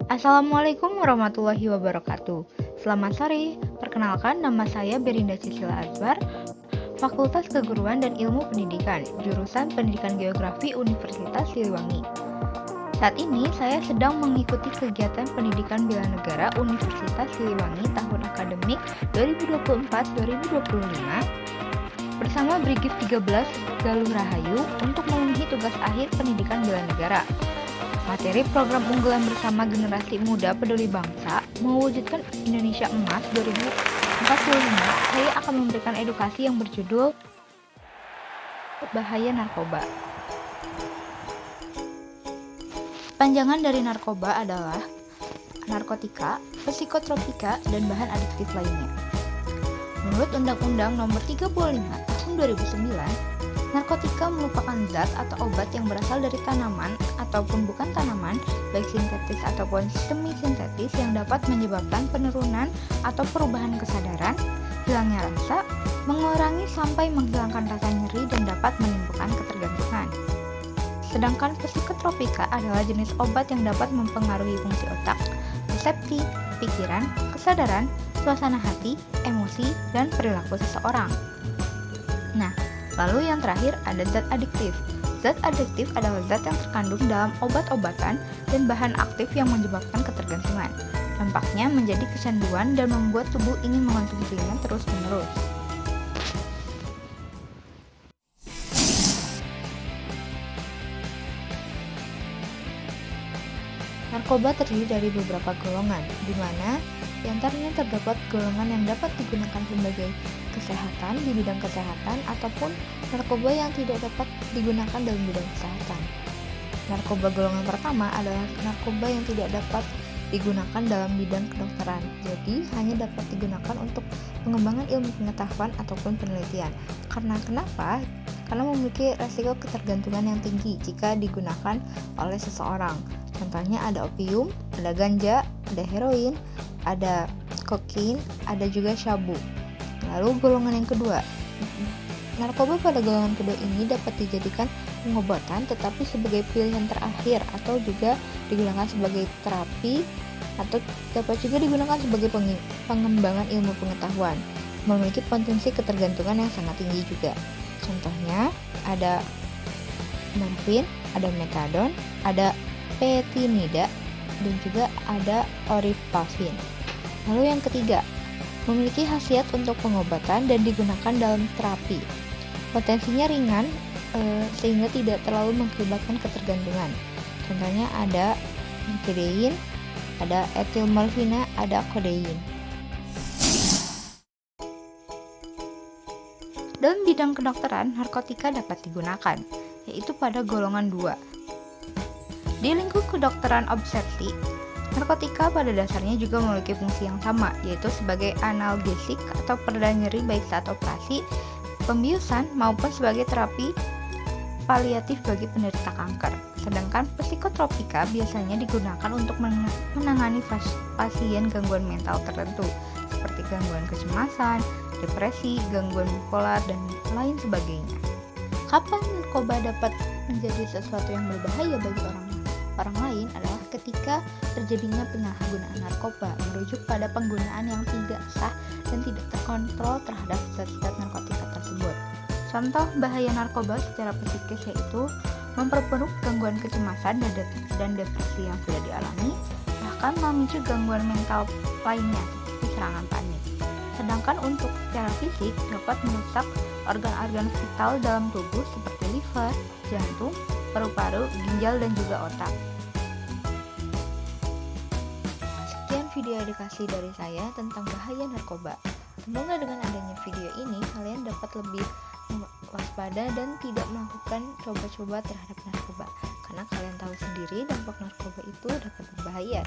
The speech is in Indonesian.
Assalamualaikum warahmatullahi wabarakatuh. Selamat sore, perkenalkan nama saya Berinda Cisila Azbar, Fakultas Keguruan dan Ilmu Pendidikan, jurusan Pendidikan Geografi Universitas Siliwangi. Saat ini saya sedang mengikuti kegiatan pendidikan bela negara Universitas Siliwangi tahun akademik 2024-2025 bersama Brigif 13 Galuh Rahayu untuk memenuhi tugas akhir pendidikan bela negara. Materi program unggulan bersama generasi muda peduli bangsa mewujudkan Indonesia Emas 2045. Saya akan memberikan edukasi yang berjudul Bahaya Narkoba. Panjangan dari narkoba adalah narkotika, psikotropika, dan bahan adiktif lainnya. Menurut Undang-Undang Nomor 35 Tahun 2009, narkotika merupakan zat atau obat yang berasal dari tanaman ataupun bukan tanaman, baik sintetis ataupun semi-sintetis yang dapat menyebabkan penurunan atau perubahan kesadaran, hilangnya rasa, mengurangi sampai menghilangkan rasa nyeri dan dapat menimbulkan ketergantungan. Sedangkan psikotropika adalah jenis obat yang dapat mempengaruhi fungsi otak, persepsi, pikiran, kesadaran, suasana hati, emosi, dan perilaku seseorang. Nah, lalu yang terakhir ada zat adiktif. Zat adiktif adalah zat yang terkandung dalam obat-obatan dan bahan aktif yang menyebabkan ketergantungan. Dampaknya menjadi kecanduan dan membuat tubuh ingin mengonsumsinya terus-menerus. Narkoba terdiri dari beberapa golongan, di mana di antaranya terdapat golongan yang dapat digunakan sebagai kesehatan di bidang kesehatan ataupun narkoba yang tidak dapat digunakan dalam bidang kesehatan. Narkoba golongan pertama adalah narkoba yang tidak dapat digunakan dalam bidang kedokteran, jadi hanya dapat digunakan untuk pengembangan ilmu pengetahuan ataupun penelitian. Karena kenapa? Karena memiliki resiko ketergantungan yang tinggi jika digunakan oleh seseorang. Contohnya ada opium, ada ganja, ada heroin, ada kokain, ada juga syabu. Lalu golongan yang kedua, narkoba pada golongan kedua ini dapat dijadikan pengobatan tetapi sebagai pilihan terakhir atau juga digunakan sebagai terapi atau dapat juga digunakan sebagai pengembangan ilmu pengetahuan. Memiliki potensi ketergantungan yang sangat tinggi juga. Contohnya ada morfin, ada metadon, ada petinida, dan juga ada orifalvin. Lalu yang ketiga, memiliki khasiat untuk pengobatan dan digunakan dalam terapi. Potensinya ringan sehingga tidak terlalu mengakibatkan ketergantungan. Contohnya ada kodein, ada etilmorfina, ada kodein. Dalam bidang kedokteran, narkotika dapat digunakan, yaitu pada golongan 2. Di lingkup kedokteran obstetrik, narkotika pada dasarnya juga memiliki fungsi yang sama, yaitu sebagai analgesik atau pereda nyeri baik saat operasi, pembiusan, maupun sebagai terapi paliatif bagi penderita kanker. Sedangkan psikotropika biasanya digunakan untuk menangani pasien gangguan mental tertentu, seperti gangguan kecemasan, depresi, gangguan bipolar, dan lain sebagainya. Kapan narkoba dapat menjadi sesuatu yang berbahaya bagi orang lain adalah ketika terjadinya penyalahgunaan narkoba, merujuk pada penggunaan yang tidak sah dan tidak terkontrol terhadap zat-zat narkotika tersebut. Contoh bahaya narkoba secara psikis yaitu memperburuk gangguan kecemasan dan depresi yang sudah dialami, bahkan memicu gangguan mental lainnya seperti serangan panik. Sedangkan untuk secara fisik dapat merusak organ-organ vital dalam tubuh seperti liver, jantung, paru-paru, ginjal, dan juga otak. Sekian video edukasi dari saya tentang bahaya narkoba. Semoga dengan adanya video ini kalian dapat lebih waspada dan tidak melakukan coba-coba terhadap narkoba, karena kalian tahu sendiri dampak narkoba itu dapat berbahaya.